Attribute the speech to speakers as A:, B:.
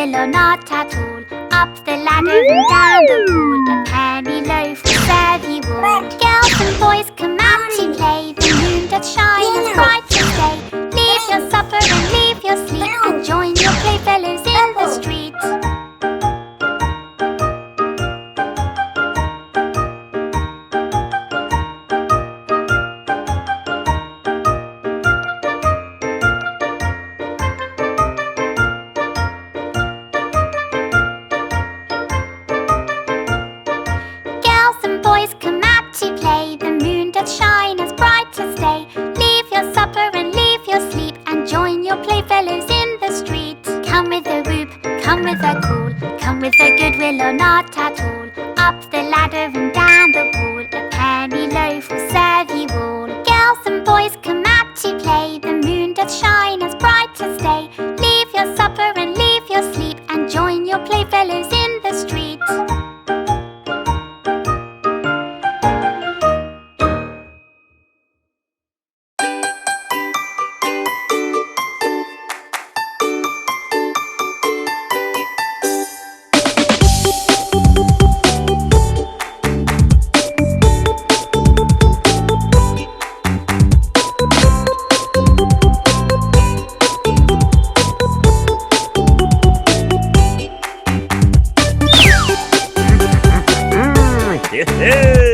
A: goodwill or not at all. Up the ladder and down the wall, a penny loaf will serve you all. Girls and boys come out to play, the moon doth shine as bright as day. Leave your supper and leave your sleep, and join your playfellows in the street. Come out to play, the moon doth shine as bright as day. Leave your supper and leave your sleep, and join your playfellows in the street. Come with a whoop, come with a call, come with a goodwill or not at all. Up the ladder and down the wall, a penny loaf will serve you all. Girls and boys come out to play, the moon doth shine as bright as day. Leave your supper and leave your sleep, and join your playfellows in the street.
B: Hey!